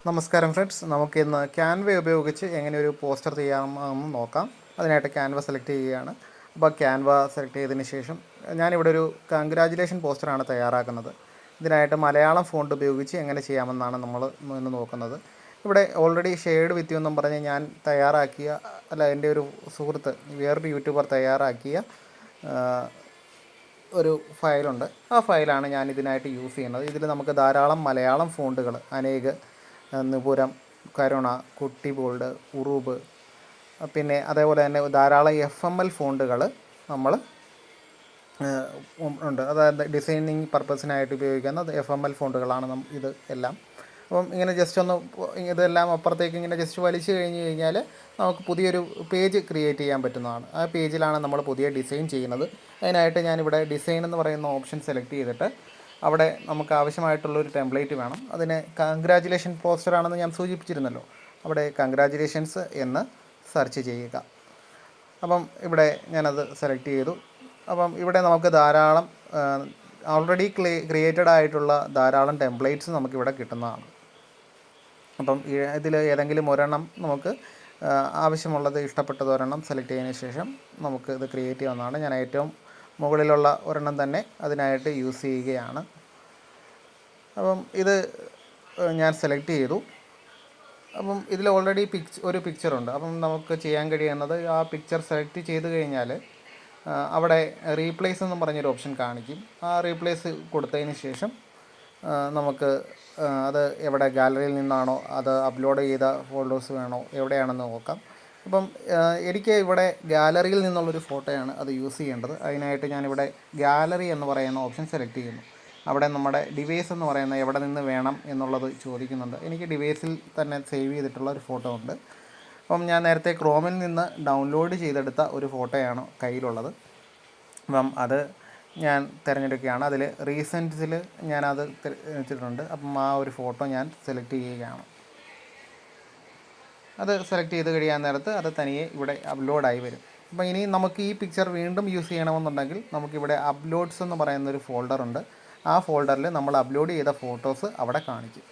നമസ്കാരം ഫ്രണ്ട്സ്, നമുക്കിന്ന് ക്യാൻവ ഉപയോഗിച്ച് എങ്ങനെ ഒരു പോസ്റ്റർ ചെയ്യാമെന്ന് നോക്കാം. അതിനായിട്ട് ക്യാൻവ സെലക്ട് ചെയ്യുകയാണ്. അപ്പോൾ ക്യാൻവ സെലക്ട് ചെയ്തതിന് ശേഷം ഞാനിവിടെ ഒരു കൺഗ്രാജുലേഷൻ പോസ്റ്ററാണ് തയ്യാറാക്കുന്നത്. ഇതിനായിട്ട് മലയാളം ഫോണ്ട് ഉപയോഗിച്ച് എങ്ങനെ ചെയ്യാമെന്നാണ് നമ്മൾ ഇന്ന് നോക്കുന്നത്. ഇവിടെ ഓൾറെഡി ഷെയ്ഡ് വിത്ത് എന്നും പറഞ്ഞ് ഞാൻ തയ്യാറാക്കിയ എൻ്റെ ഒരു സുഹൃത്ത്, വേറൊരു യൂട്യൂബർ തയ്യാറാക്കിയ ഒരു ഫയലുണ്ട്. ആ ഫയലാണ് ഞാൻ ഇതിനായിട്ട് യൂസ് ചെയ്യുന്നത്. ഇതിൽ നമുക്ക് ധാരാളം മലയാളം ഫോണ്ടുകൾ, അനേക, നിപുരം, കരുണ, കുട്ടി ബോൾഡ്, ഉറൂബ്, പിന്നെ അതേപോലെ തന്നെ ധാരാളം FML ഫോണ്ടുകൾ നമ്മൾ ഉണ്ട്. അതായത് ഡിസൈനിങ് പർപ്പസിനായിട്ട് ഉപയോഗിക്കുന്ന FML ഫോണ്ടുകളാണ് ഇത് എല്ലാം. അപ്പം ഇങ്ങനെ ജസ്റ്റ് ഒന്ന് ഇതെല്ലാം അപ്പുറത്തേക്ക് ഇങ്ങനെ ജസ്റ്റ് വലിച്ചു കഴിഞ്ഞ് കഴിഞ്ഞാൽ നമുക്ക് പുതിയൊരു പേജ് ക്രിയേറ്റ് ചെയ്യാൻ പറ്റുന്നതാണ്. ആ പേജിലാണ് നമ്മൾ പുതിയ ഡിസൈൻ ചെയ്യുന്നത്. അതിനായിട്ട് ഞാനിവിടെ ഡിസൈൻ എന്ന് പറയുന്ന ഓപ്ഷൻ സെലക്ട് ചെയ്തിട്ട് അവിടെ നമുക്ക് ആവശ്യമായിട്ടുള്ളൊരു ടെംപ്ലേറ്റ് വേണം. അതിന് കൺഗ്രാജുലേഷൻ പോസ്റ്ററാണെന്ന് ഞാൻ സൂചിപ്പിച്ചിരുന്നല്ലോ. അവിടെ കൺഗ്രാജുലേഷൻസ് എന്ന് സെർച്ച് ചെയ്യുക. അപ്പം ഇവിടെ ഞാനത് സെലക്ട് ചെയ്തു. അപ്പം ഇവിടെ നമുക്ക് ധാരാളം ഓൾറെഡി ക്രിയേറ്റഡ് ആയിട്ടുള്ള ധാരാളം ടെംപ്ലേറ്റ്സ് നമുക്കിവിടെ കിട്ടുന്നതാണ്. അപ്പം ഇതിൽ ഏതെങ്കിലും ഒരെണ്ണം നമുക്ക് ആവശ്യമുള്ളത്, ഇഷ്ടപ്പെട്ടത് ഒരെണ്ണം സെലക്ട് ചെയ്തതിന് ശേഷം നമുക്ക് ഇത് ക്രിയേറ്റ് ചെയ്യാവുന്നതാണ്. ഞാൻ ഏറ്റവും മുകളിലുള്ള ഒരെണ്ണം തന്നെ അതിനായിട്ട് യൂസ് ചെയ്യുകയാണ്. അപ്പം ഇത് ഞാൻ സെലക്ട് ചെയ്തു. അപ്പം ഇതിൽ ഓൾറെഡി ഒരു പിക്ചറുണ്ട്. അപ്പം നമുക്ക് ചെയ്യാൻ കഴിയുന്നത്, ആ പിക്ചർ സെലക്ട് ചെയ്ത് കഴിഞ്ഞാൽ അവിടെ റീപ്ലേസ് എന്നും പറഞ്ഞൊരു ഓപ്ഷൻ കാണിക്കും. ആ റീപ്ലേസ് കൊടുത്തതിന് ശേഷം നമുക്ക് അത് എവിടെ, ഗാലറിയിൽ നിന്നാണോ അത് അപ്ലോഡ് ചെയ്ത ഫോൾഡേഴ്സ് വേണോ, എവിടെയാണെന്ന് നോക്കാം. അപ്പം എനിക്ക് ഇവിടെ ഗാലറിയിൽ നിന്നുള്ളൊരു ഫോട്ടോയാണ് അത് യൂസ് ചെയ്യേണ്ടത്. അതിനായിട്ട് ഞാനിവിടെ ഗാലറി എന്ന് പറയുന്ന ഓപ്ഷൻ സെലക്ട് ചെയ്യുന്നു. അവിടെ നമ്മുടെ ഡിവൈസ് എന്ന് പറയുന്ന എവിടെ നിന്ന് വേണം എന്നുള്ളത് ചോദിക്കുന്നുണ്ട്. എനിക്ക് ഡിവൈസിൽ തന്നെ സേവ് ചെയ്തിട്ടുള്ള ഒരു ഫോട്ടോ ഉണ്ട്. അപ്പം ഞാൻ നേരത്തെ ക്രോമിൽ നിന്ന് ഡൗൺലോഡ് ചെയ്തെടുത്ത ഒരു ഫോട്ടോയാണ് കയ്യിലുള്ളത്. അപ്പം അത് ഞാൻ തിരഞ്ഞെടുക്കുകയാണ്. അതിൽ റീസെൻറ്റ്സിൽ ഞാനത് വെച്ചിട്ടുണ്ട്. അപ്പം ആ ഒരു ഫോട്ടോ ഞാൻ സെലക്ട് ചെയ്യുകയാണ്. അത് സെലക്ട് ചെയ്ത് കഴിയാൻ നേരത്ത് അത് തനിയെ ഇവിടെ അപ്ലോഡായി വരും. അപ്പോൾ ഇനി നമുക്ക് ഈ പിക്ചർ വീണ്ടും യൂസ് ചെയ്യണമെന്നുണ്ടെങ്കിൽ നമുക്കിവിടെ അപ്ലോഡ്സ് എന്ന് പറയുന്നൊരു ഫോൾഡറുണ്ട്. ആ ഫോൾഡറിൽ നമ്മൾ അപ്ലോഡ് ചെയ്ത ഫോട്ടോസ് അവിടെ കാണിക്കും.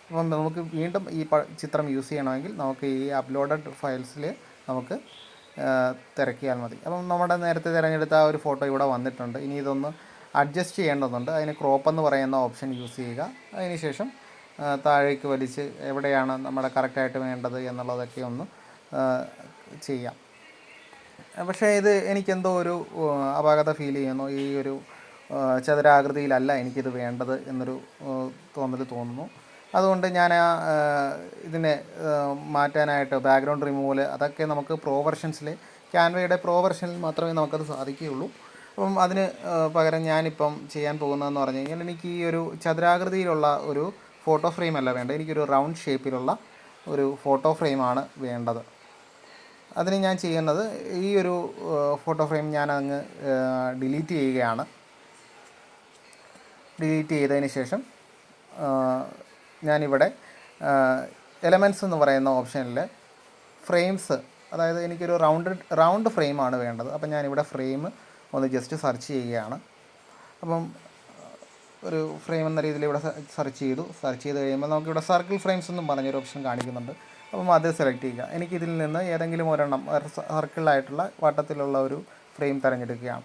അപ്പം നമുക്ക് വീണ്ടും ഈ ചിത്രം യൂസ് ചെയ്യണമെങ്കിൽ നമുക്ക് ഈ അപ്ലോഡഡ് ഫയൽസിൽ നമുക്ക് തിരക്കിയാൽ മതി. അപ്പം നമ്മുടെ നേരത്തെ തിരഞ്ഞെടുത്ത ആ ഒരു ഫോട്ടോ ഇവിടെ വന്നിട്ടുണ്ട്. ഇനി ഇതൊന്ന് അഡ്ജസ്റ്റ് ചെയ്യേണ്ടതുണ്ട്. അതിന് ക്രോപ്പ് എന്ന് പറയുന്ന ഓപ്ഷൻ യൂസ് ചെയ്യുക. അതിന് ശേഷം താഴേക്ക് വലിച്ച് എവിടെയാണ് നമ്മുടെ കറക്റ്റായിട്ട് വേണ്ടത് എന്നുള്ളതൊക്കെ ഒന്ന് ചെയ്യാം. പക്ഷേ ഇത് എനിക്കെന്തോ ഒരു അപാകത ഫീൽ ചെയ്യുന്നു. ഈ ഒരു ചതുരാകൃതിയിലല്ല എനിക്കിത് വേണ്ടത് എന്നൊരു തോന്നുന്നു. അതുകൊണ്ട് ഞാൻ ഇതിനെ മാറ്റാനായിട്ട് ബാക്ക്ഗ്രൗണ്ട് റിമൂവൽ, അതൊക്കെ നമുക്ക് പ്രോ വെർഷൻസിൽ, ക്യാൻവയുടെ പ്രോ വെർഷനിൽ മാത്രമേ നമുക്കത് സാധിക്കുകയുള്ളൂ. അപ്പം അതിന് പകരം ഞാനിപ്പം ചെയ്യാൻ പോകുന്നതെന്ന് പറഞ്ഞു കഴിഞ്ഞാൽ, എനിക്ക് ഈ ഒരു ചതുരാകൃതിയിലുള്ള ഒരു ഫോട്ടോ ഫ്രെയിമല്ല വേണ്ടത്. എനിക്കൊരു റൗണ്ട് ഷേപ്പിലുള്ള ഒരു ഫോട്ടോ ഫ്രെയിമാണ് വേണ്ടത്. അതിന് ഞാൻ ചെയ്യുന്നത്, ഈ ഒരു ഫോട്ടോ ഫ്രെയിം ഞാൻ അങ്ങ് ഡിലീറ്റ് ചെയ്യുകയാണ്. ഡിലീറ്റ് ചെയ്തതിന് ശേഷം ഞാനിവിടെ എലമെൻറ്റ്സ് എന്ന് പറയുന്ന ഓപ്ഷനിൽ ഫ്രെയിംസ്, അതായത് എനിക്കൊരു റൗണ്ട് ഫ്രെയിമാണ് വേണ്ടത്. അപ്പം ഞാനിവിടെ ഫ്രെയിം ഒന്ന് ജസ്റ്റ് സെർച്ച് ചെയ്യുകയാണ്. അപ്പം ഒരു ഫ്രെയിം എന്ന രീതിയിൽ ഇവിടെ സെർച്ച് ചെയ്ത് കഴിയുമ്പോൾ നമുക്കിവിടെ സർക്കിൾ ഫ്രെയിംസ് എന്നും പറഞ്ഞൊരു ഓപ്ഷൻ കാണിക്കുന്നുണ്ട്. അപ്പം അത് സെലക്ട് ചെയ്യുക. എനിക്കിതിൽ നിന്ന് ഏതെങ്കിലും ഒരെണ്ണം സർക്കിളായിട്ടുള്ള വട്ടത്തിലുള്ള ഒരു ഫ്രെയിം തിരഞ്ഞെടുക്കുകയാണ്.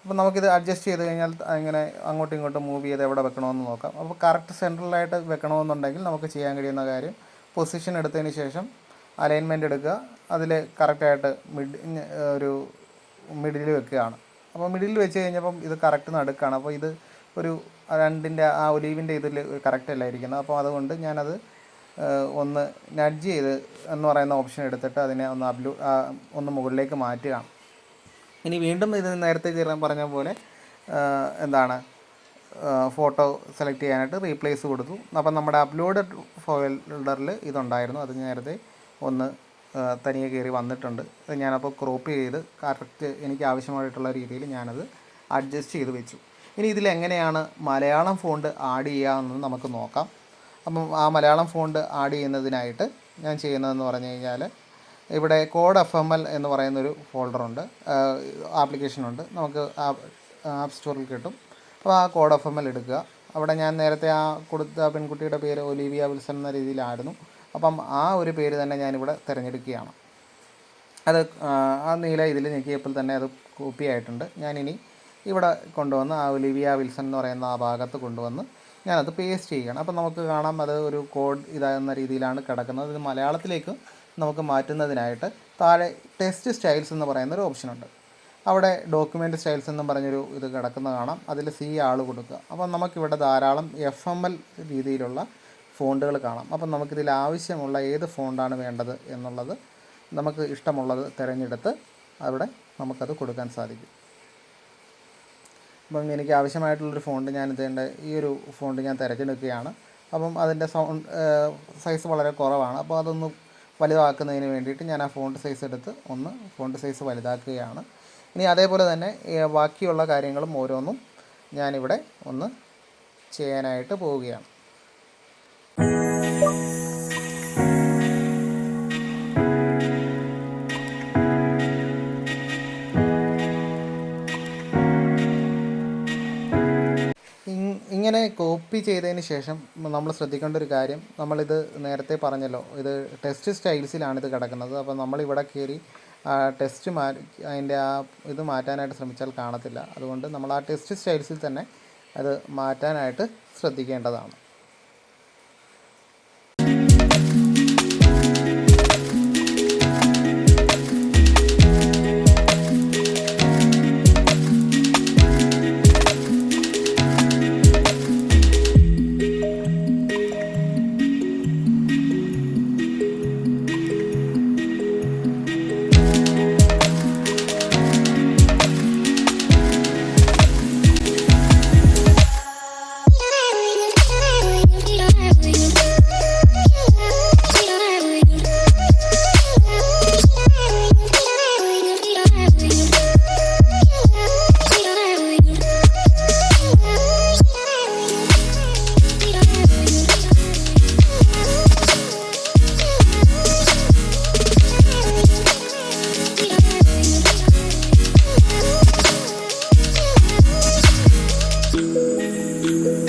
അപ്പോൾ നമുക്കിത് അഡ്ജസ്റ്റ് ചെയ്ത് കഴിഞ്ഞാൽ ഇങ്ങനെ അങ്ങോട്ടും ഇങ്ങോട്ടും മൂവ് ചെയ്ത് എവിടെ വെക്കണമെന്ന് നോക്കാം. അപ്പോൾ കറക്റ്റ് സെൻട്രലായിട്ട് വെക്കണമെന്നുണ്ടെങ്കിൽ നമുക്ക് ചെയ്യാൻ കഴിയുന്ന കാര്യം, പൊസിഷൻ എടുത്തതിന് ശേഷം അലൈൻമെൻറ്റ് എടുക്കുക. അതിൽ കറക്റ്റായിട്ട് ഒരു മിഡിൽ വെക്കുകയാണ്. അപ്പോൾ മിഡിൽ വെച്ച് കഴിഞ്ഞപ്പം ഇത് കറക്റ്റ് നടുക്കാണ്. അപ്പോൾ ഇത് ഒരു രണ്ടിൻ്റെ ആ ഒലീവിൻ്റെ ഇതിൽ കറക്റ്റ് അല്ലായിരിക്കുന്നത്. അപ്പോൾ അതുകൊണ്ട് ഞാനത് ഒന്ന് നഡ്ജ് ചെയ്ത് എന്ന് പറയുന്ന ഓപ്ഷൻ എടുത്തിട്ട് അതിനെ ഒന്ന് മുകളിലേക്ക് മാറ്റുകയാണ്. ഇനി വീണ്ടും ഇത് നേരത്തെ പറഞ്ഞ പോലെ ഫോട്ടോ സെലക്ട് ചെയ്യാനായിട്ട് റീപ്ലേസ് കൊടുത്തു. അപ്പം നമ്മുടെ അപ്ലോഡഡ് ഫോൾഡറിൽ ഇതുണ്ടായിരുന്നു. അത് നേരത്തെ ഒന്ന് തനിയെ കയറി വന്നിട്ടുണ്ട്. അത് ഞാനപ്പോൾ ക്രോപ്പ് ചെയ്ത് കറക്റ്റ് എനിക്ക് ആവശ്യമായിട്ടുള്ള രീതിയിൽ ഞാനത് അഡ്ജസ്റ്റ് ചെയ്ത് വെച്ചു. ഇനി ഇതിലെങ്ങനെയാണ് മലയാളം ഫോണ്ട് ആഡ് ചെയ്യാമെന്ന് നമുക്ക് നോക്കാം. അപ്പം ആ മലയാളം ഫോണ്ട് ആഡ് ചെയ്യുന്നതിനായിട്ട് ഞാൻ ചെയ്യുന്നതെന്ന് പറഞ്ഞു കഴിഞ്ഞാൽ, ഇവിടെ കോഡ് FML എന്ന് പറയുന്നൊരു ഫോൾഡറുണ്ട്, ആപ്ലിക്കേഷനുണ്ട്. നമുക്ക് ആപ്പ് സ്റ്റോറിൽ കിട്ടും. അപ്പോൾ ആ കോഡ് FML എടുക്കുക. അവിടെ ഞാൻ നേരത്തെ ആ കൊടുത്ത പെൺകുട്ടിയുടെ പേര് ഒലിവിയ വിൽസൺ എന്ന രീതിയിലായിരുന്നു. അപ്പം ആ ഒരു പേര് തന്നെ ഞാനിവിടെ തിരഞ്ഞെടുക്കുകയാണ്. അത് ആ നീല ഇതിൽ ഞെക്കിയപ്പോൾ തന്നെ അത് കോപ്പി ആയിട്ടുണ്ട്. ഞാനിനി ഇവിടെ കൊണ്ടുവന്ന് ആ ഒലിവിയ വിൽസൺ എന്ന് പറയുന്ന ആ ഭാഗത്ത് കൊണ്ടുവന്ന് ഞാനത് പേസ്റ്റ് ചെയ്യുകയാണ്. അപ്പോൾ നമുക്ക് കാണാം അത് ഒരു കോഡ് ഇതാകുന്ന രീതിയിലാണ് കിടക്കുന്നത്. ഇത് മലയാളത്തിലേക്ക് നമുക്ക് മാറ്റുന്നതിനായിട്ട് താഴെ ടെക്സ്റ്റ് സ്റ്റൈൽസ് എന്ന് പറയുന്നൊരു ഓപ്ഷനുണ്ട്. അവിടെ ഡോക്യുമെൻറ്റ് സ്റ്റൈൽസ് എന്നും പറഞ്ഞൊരു ഇത് കിടക്കുന്ന കാണാം. അതിൽ സി ആൾ കൊടുക്കുക. അപ്പം നമുക്കിവിടെ ധാരാളം FML രീതിയിലുള്ള ഫോണ്ടുകൾ കാണാം. അപ്പം നമുക്കിതിൽ ആവശ്യമുള്ള ഏത് ഫോണ്ടാണ് വേണ്ടത് എന്നുള്ളത് നമുക്ക് ഇഷ്ടമുള്ളത് തിരഞ്ഞെടുത്ത് അവിടെ നമുക്കത് കൊടുക്കാൻ സാധിക്കും. അപ്പം എനിക്ക് ആവശ്യമായിട്ടുള്ളൊരു ഫോണ്ട് ഞാൻ ഇതേണ്ട ഈ ഒരു ഫോണ്ട് ഞാൻ തിരഞ്ഞെടുക്കുകയാണ്. അപ്പം അതിൻ്റെ സൈസ് വളരെ കുറവാണ്. അപ്പോൾ അതൊന്ന് വലുതാക്കുന്നതിന് വേണ്ടിയിട്ട് ഞാൻ ആ ഫോണ്ട് സൈസ് എടുത്ത് ഒന്ന് ഫോണ്ട് സൈസ് വലുതാക്കുകയാണ്. ഇനി അതേപോലെ തന്നെ ബാക്കിയുള്ള കാര്യങ്ങളും ഓരോന്നും ഞാനിവിടെ ഒന്ന് ചെയ്യാനായിട്ട് പോവുകയാണ്. ഇങ്ങനെ കോപ്പി ചെയ്തതിന് ശേഷം നമ്മൾ ശ്രദ്ധിക്കേണ്ട ഒരു കാര്യം, നമ്മളിത് നേരത്തെ പറഞ്ഞല്ലോ, ഇത് ടെക്സ്റ്റ് സ്റ്റൈൽസിലാണിത് കിടക്കുന്നത്. അപ്പോൾ നമ്മളിവിടെ കയറി ടെക്സ്റ്റ് അതിൻ്റെ ആ ഇത് മാറ്റാനായിട്ട് ശ്രമിച്ചാൽ കാണത്തില്ല. അതുകൊണ്ട് നമ്മൾ ആ ടെക്സ്റ്റ് സ്റ്റൈൽസിൽ തന്നെ അത് മാറ്റാനായിട്ട് ശ്രദ്ധിക്കേണ്ടതാണ്.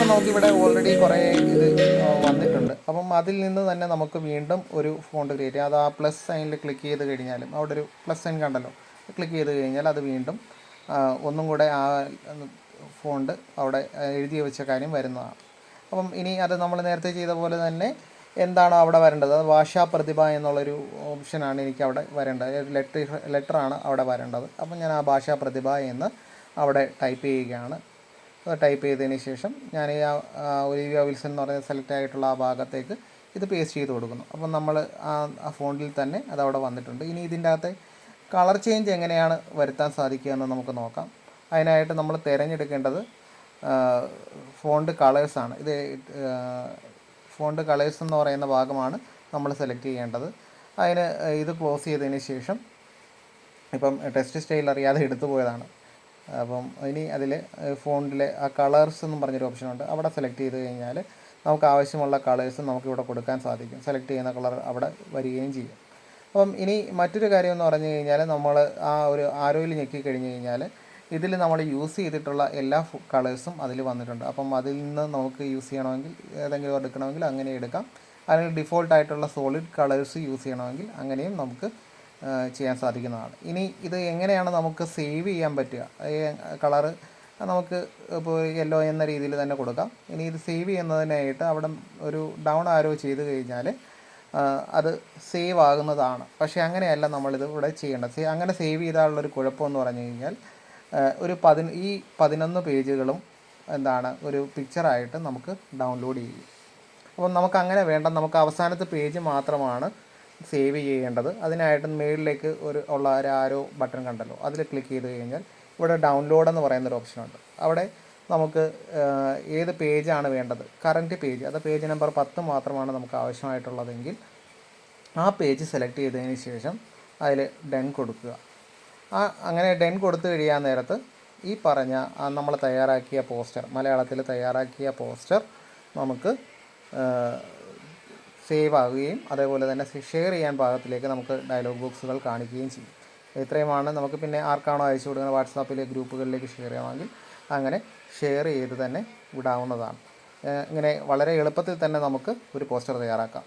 നമുക്കിവിടെ ഓൾറെഡി കുറേ ഇത് വന്നിട്ടുണ്ട്. അപ്പം അതിൽ നിന്ന് തന്നെ നമുക്ക് വീണ്ടും ഒരു ഫോണ്ട് ക്രിയേറ്റ് ചെയ്യാം. അത് ആ പ്ലസ് സൈനിൽ ക്ലിക്ക് ചെയ്ത് കഴിഞ്ഞാലും അവിടെ ഒരു പ്ലസ് സൈൻ കണ്ടല്ലോ, ക്ലിക്ക് ചെയ്ത് കഴിഞ്ഞാൽ അത് വീണ്ടും ഒന്നും കൂടെ ആ ഫോണ്ട് അവിടെ എഴുതി വെച്ച കാര്യം വരുന്നതാണ്. അപ്പം ഇനി അത് നമ്മൾ നേരത്തെ ചെയ്ത പോലെ തന്നെ എന്താണോ അവിടെ വരേണ്ടത്, അത് ഭാഷാ പ്രതിഭ എന്നുള്ളൊരു ഓപ്ഷനാണ് എനിക്ക് അവിടെ വരേണ്ടത്. ലെറ്ററാണ് അവിടെ വരേണ്ടത്. അപ്പം ഞാൻ ആ ഭാഷാ പ്രതിഭ എന്ന് അവിടെ ടൈപ്പ് ചെയ്യുകയാണ്. ടൈപ്പ് ചെയ്തതിന് ശേഷം ഞാൻ ഒലിവിയ വിൽസൺ എന്ന് പറയുന്ന സെലക്ട് ആയിട്ടുള്ള ആ ഭാഗത്തേക്ക് ഇത് പേസ്റ്റ് ചെയ്ത് കൊടുക്കുന്നു. അപ്പം നമ്മൾ ആ ഫോണ്ടിൽ തന്നെ അതവിടെ വന്നിട്ടുണ്ട്. ഇനി ഇതിൻ്റെ അകത്തെ കളർ ചേഞ്ച് എങ്ങനെയാണ് വരുത്താൻ സാധിക്കുക എന്ന് നമുക്ക് നോക്കാം. അതിനായിട്ട് നമ്മൾ തിരഞ്ഞെടുക്കേണ്ടത് ഫോണ്ട് കളേഴ്സാണ്. ഇത് ഫോണ്ട് കളേഴ്സ് എന്ന് പറയുന്ന ഭാഗമാണ് നമ്മൾ സെലക്ട് ചെയ്യേണ്ടത്. അതിന് ഇത് ക്ലോസ് ചെയ്തതിന് ശേഷം, ഇപ്പം ടെക്സ്റ്റ് സ്റ്റൈൽ അറിയാതെ എടുത്തു പോയതാണ്. അപ്പം ഇനി അതിൽ ഫോണ്ടിലെ ആ കളേഴ്സ് എന്നും പറഞ്ഞൊരു ഓപ്ഷനുണ്ട്. അവിടെ സെലക്ട് ചെയ്ത് കഴിഞ്ഞാൽ നമുക്ക് ആവശ്യമുള്ള കളേഴ്സ് നമുക്കിവിടെ കൊടുക്കാൻ സാധിക്കും. സെലക്ട് ചെയ്യുന്ന കളർ അവിടെ വരികയും ചെയ്യും. അപ്പം ഇനി മറ്റൊരു കാര്യം എന്ന് പറഞ്ഞു കഴിഞ്ഞാൽ, നമ്മൾ ആ ഒരു ആരോയിൽ ഞെക്കി കഴിഞ്ഞ് കഴിഞ്ഞാൽ ഇതിൽ നമ്മൾ യൂസ് ചെയ്തിട്ടുള്ള എല്ലാ കളേഴ്സും അതിൽ വന്നിട്ടുണ്ട്. അപ്പം അതിൽ നിന്ന് നമുക്ക് യൂസ് ചെയ്യണമെങ്കിൽ ഏതെങ്കിലും എടുക്കണമെങ്കിൽ അങ്ങനെ എടുക്കാം. അല്ലെങ്കിൽ ഡിഫോൾട്ടായിട്ടുള്ള സോളിഡ് കളേഴ്സ് യൂസ് ചെയ്യണമെങ്കിൽ അങ്ങനെയും നമുക്ക് ചെയ്യാൻ സാധിക്കുന്നതാണ്. ഇനി ഇത് എങ്ങനെയാണ് നമുക്ക് സേവ് ചെയ്യാൻ പറ്റുക? കളറ് നമുക്ക് ഇപ്പോൾ യെല്ലോ എന്ന രീതിയിൽ തന്നെ കൊടുക്കാം. ഇനി ഇത് സേവ് ചെയ്യുന്നതിനായിട്ട് അവിടെ ഒരു ഡൗൺ ആരോ ചെയ്ത് കഴിഞ്ഞാൽ അത് സേവ് ആകുന്നതാണ്. പക്ഷേ അങ്ങനെയല്ല നമ്മളിത് ഇവിടെ ചെയ്യേണ്ടത്. അങ്ങനെ സേവ് ചെയ്താലുള്ളൊരു കുഴപ്പമെന്ന് പറഞ്ഞു കഴിഞ്ഞാൽ ഈ 11 പേജുകളും എന്താണ് ഒരു പിക്ചറായിട്ട് നമുക്ക് ഡൗൺലോഡ് ചെയ്യും. അപ്പം നമുക്ക് അങ്ങനെ വേണ്ട, നമുക്ക് അവസാനത്തെ പേജ് മാത്രമാണ് സേവ് ചെയ്യേണ്ടത്. അതിനായിട്ട് മേളിലേക്ക് ഉള്ള ഒരു ആരോ ബട്ടൺ കണ്ടല്ലോ, അതിൽ ക്ലിക്ക് ചെയ്ത് കഴിഞ്ഞാൽ ഇവിടെ ഡൗൺലോഡ് എന്ന് പറയുന്നൊരു ഓപ്ഷനുണ്ട്. അവിടെ നമുക്ക് ഏത് പേജാണ് വേണ്ടത്, കറൻറ്റ് പേജ്, അത് പേജ് നമ്പർ 10 മാത്രമാണ് നമുക്ക് ആവശ്യമായിട്ടുള്ളതെങ്കിൽ ആ പേജ് സെലക്ട് ചെയ്തതിന് ശേഷം അതിൽ ഡൺ കൊടുക്കുക. അങ്ങനെ ഡൺ കൊടുത്തു കഴിയാൻ നേരത്ത് ഈ പറഞ്ഞ നമ്മൾ തയ്യാറാക്കിയ പോസ്റ്റർ, മലയാളത്തിൽ തയ്യാറാക്കിയ പോസ്റ്റർ നമുക്ക് സേവ് ആവുകയും അതേപോലെ തന്നെ ഷെയർ ചെയ്യാൻ പാകത്തിലേക്ക് നമുക്ക് ഡയലോഗ് ബോക്സുകൾ കാണിക്കുകയും ചെയ്യും. ഇത്രയുമാണ്. നമുക്ക് പിന്നെ ആർക്കാണോ അയച്ചു കൊടുക്കുന്നത് വാട്സാപ്പിലെ ഗ്രൂപ്പുകളിലേക്ക് ഷെയർ ചെയ്യണമെങ്കിൽ അങ്ങനെ ഷെയർ ചെയ്ത് തന്നെ വിടാവുന്നതാണ്. ഇങ്ങനെ വളരെ എളുപ്പത്തിൽ തന്നെ നമുക്ക് ഒരു പോസ്റ്റർ തയ്യാറാക്കാം.